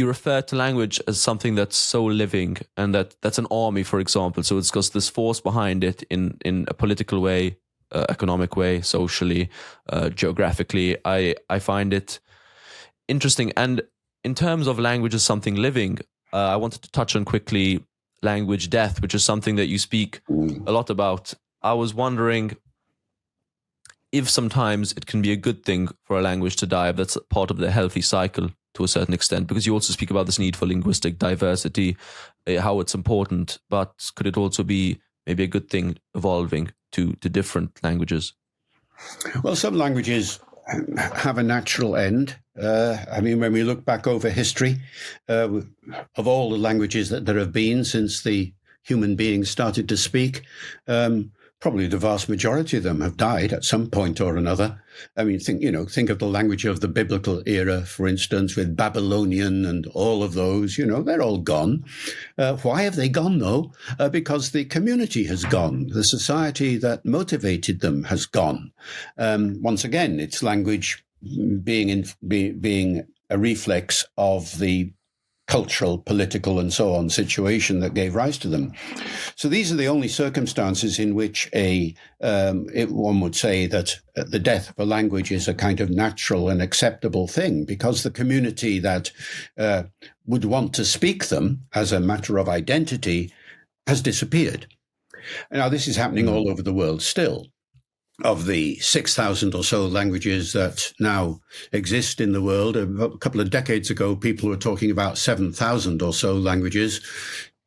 refer to language as something that's so living, and that's an army, for example. So it's got this force behind it in a political way, economic way, socially, geographically. I find it interesting. And in terms of language as something living, I wanted to touch on quickly language death, which is something that you speak a lot about. I was wondering if sometimes it can be a good thing for a language to die, if that's part of the healthy cycle to a certain extent, because you also speak about this need for linguistic diversity, how it's important, but could it also be maybe a good thing evolving to different languages? Well, some languages have a natural end. I mean, when we look back over history, of all the languages that there have been since the human beings started to speak, probably the vast majority of them have died at some point or another. I mean, think of the language of the biblical era, for instance, with Babylonian and all of those, they're all gone. Why have they gone, though? Because the community has gone. The society that motivated them has gone. Once again, it's language being a reflex of the cultural, political, and so on situation that gave rise to them. So these are the only circumstances in which one would say that the death of a language is a kind of natural and acceptable thing, because the community that would want to speak them as a matter of identity has disappeared. Now, this is happening all over the world still. Of the 6,000 or so languages that now exist in the world, a couple of decades ago, people were talking about 7,000 or so languages,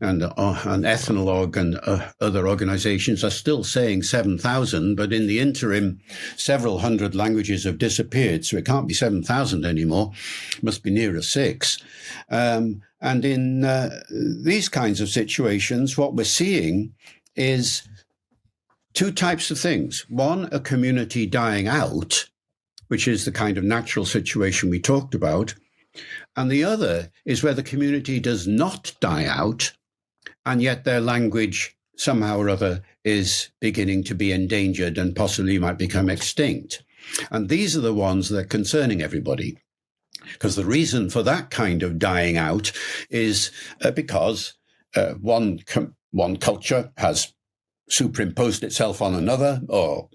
and Ethnologue and other organizations are still saying 7,000, but in the interim, several hundred languages have disappeared, so it can't be 7,000 anymore. It must be nearer 6. And in these kinds of situations, what we're seeing is two types of things. One, a community dying out, which is the kind of natural situation we talked about. And the other is where the community does not die out, and yet their language somehow or other is beginning to be endangered and possibly might become extinct. And these are the ones that are concerning everybody. Because the reason for that kind of dying out is because one culture has superimposed itself on another, or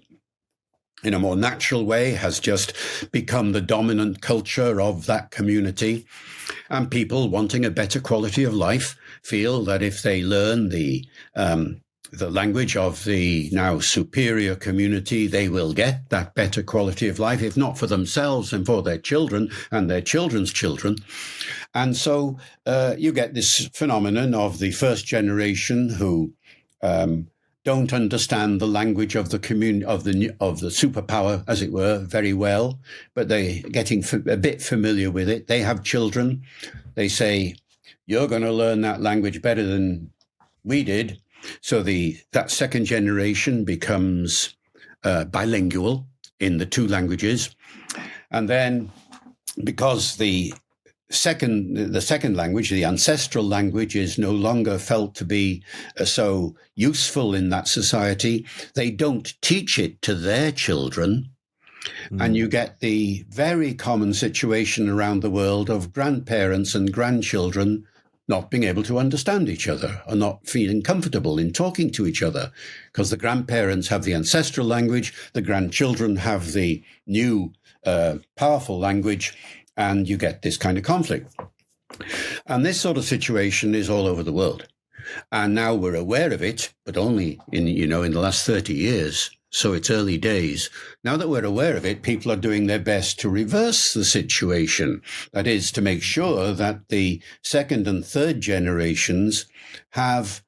in a more natural way has just become the dominant culture of that community. And people wanting a better quality of life feel that if they learn the language of the now superior community, they will get that better quality of life, if not for themselves and for their children and their children's children. And so you get this phenomenon of the first generation who don't understand the language of the community, of the superpower, as it were, very well, but they're getting a bit familiar with it. They have children. They say, "You're going to learn that language better than we did." So that second generation becomes bilingual in the two languages, and then because the second language, the ancestral language, is no longer felt to be so useful in that society, they don't teach it to their children. And you get the very common situation around the world of grandparents and grandchildren not being able to understand each other or not feeling comfortable in talking to each other, because the grandparents have the ancestral language, the grandchildren have the new powerful language, and you get this kind of conflict. And this sort of situation is all over the world. And now we're aware of it, but only in the last 30 years. So it's early days. Now that we're aware of it, people are doing their best to reverse the situation. That is, to make sure that the second and third generations have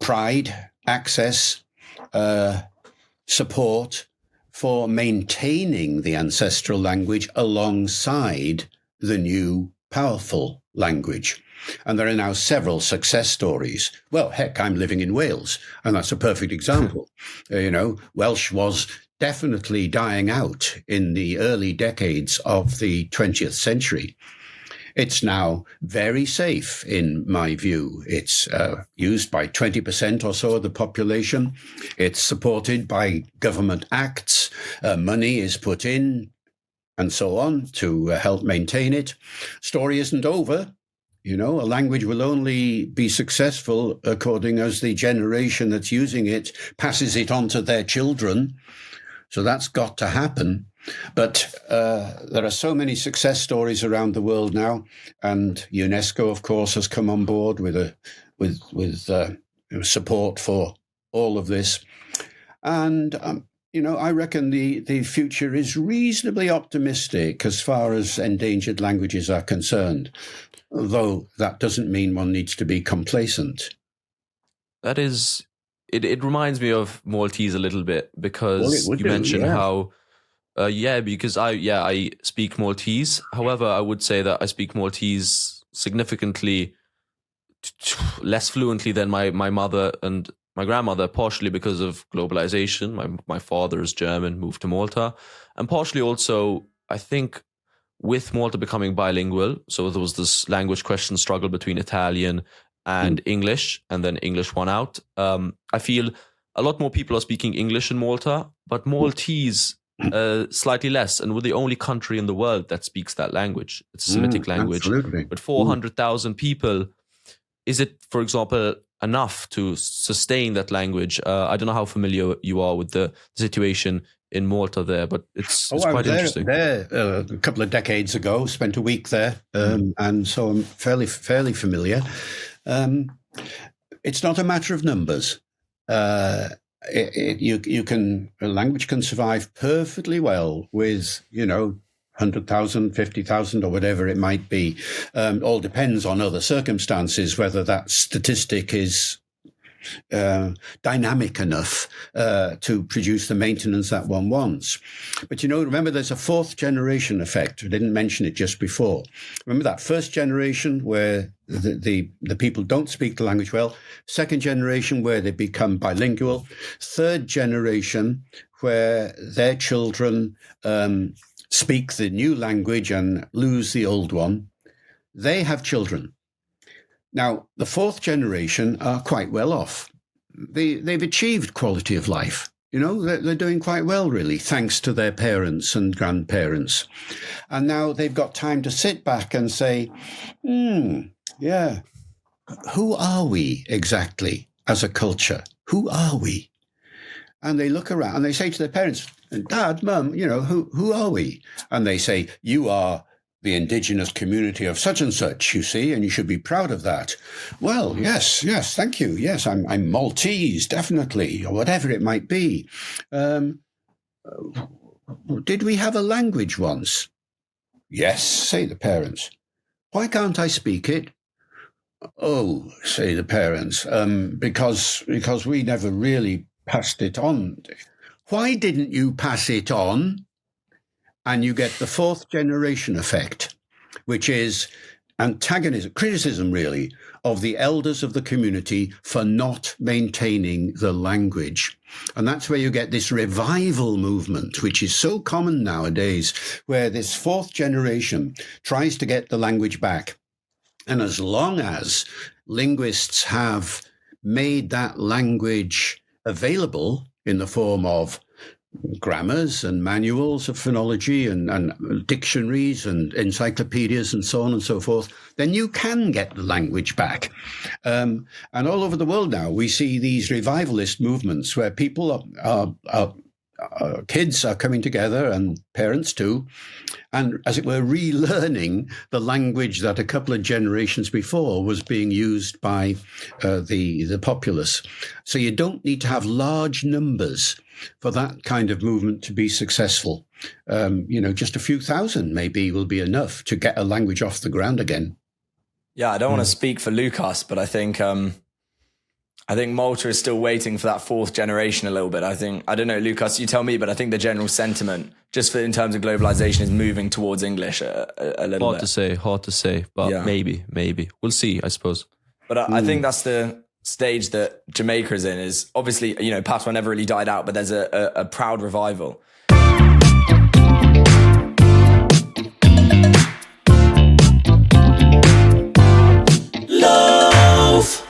pride, access, support for maintaining the ancestral language alongside the new powerful language. And there are now several success stories. Well, heck, I'm living in Wales, and that's a perfect example. Welsh was definitely dying out in the early decades of the 20th century. It's now very safe, in my view. It's used by 20% or so of the population. It's supported by government acts. Money is put in. and so on to help maintain it. Story isn't over. A language will only be successful according as the generation that's using it passes it on to their children. So that's got to happen. But there are so many success stories around the world now, and UNESCO, of course, has come on board with support for all of this. And I reckon the future is reasonably optimistic as far as endangered languages are concerned, although that doesn't mean one needs to be complacent. That is, it reminds me of Maltese a little bit, because you mentioned how, because I speak Maltese. However, I would say that I speak Maltese significantly less fluently than my mother and my grandmother, partially because of globalization. My father is German, moved to Malta, and partially also, I think, with Malta becoming bilingual. So there was this language question struggle between Italian and English, and then English won out. I feel a lot more people are speaking English in Malta, but Maltese slightly less. And we're the only country in the world that speaks that language. It's a Semitic language. Absolutely. But 400,000 people, is it, for example, enough to sustain that language? I don't know how familiar you are with the situation in Malta there, but it's quite interesting. There a couple of decades ago, spent a week there, and so I'm fairly familiar. It's not a matter of numbers. A language can survive perfectly well with 100,000, 50,000, or whatever it might be. All depends on other circumstances, whether that statistic is dynamic enough to produce the maintenance that one wants. But remember, there's a fourth generation effect. I didn't mention it just before. Remember that first generation where the people don't speak the language well, second generation where they become bilingual, third generation where their children speak the new language and lose the old one. They have children. Now, the fourth generation are quite well off. They've achieved quality of life. They're doing quite well, really, thanks to their parents and grandparents. And now they've got time to sit back and say, who are we exactly as a culture? Who are we? And they look around and they say to their parents, Dad, Mum, who are we? And they say, you are the indigenous community of such and such, you see, and you should be proud of that. Well, yes, thank you. Yes, I'm Maltese, definitely, or whatever it might be. Did we have a language once? Yes, say the parents. Why can't I speak it? Oh, say the parents, because we never really passed it on. Why didn't you pass it on? And you get the fourth generation effect, which is antagonism, criticism, really, of the elders of the community for not maintaining the language. And that's where you get this revival movement, which is so common nowadays, where this fourth generation tries to get the language back. And as long as linguists have made that language available in the form of grammars and manuals of phonology and dictionaries and encyclopedias and so on and so forth, then you can get the language back. And all over the world now, we see these revivalist movements where people kids are coming together, and parents too, and as it were, relearning the language that a couple of generations before was being used by the populace. So you don't need to have large numbers for that kind of movement to be successful. Just a few thousand maybe will be enough to get a language off the ground again. Yeah, I don't want to speak for Lucas, but I think Malta is still waiting for that fourth generation a little bit. I don't know, Lucas, you tell me, but I think the general sentiment, just in terms of globalization, is moving towards English a little bit. Hard to say, but yeah. maybe. We'll see, I suppose. But I think that's the stage that Jamaica is in, is obviously, patois never really died out, but there's a proud revival. LOAF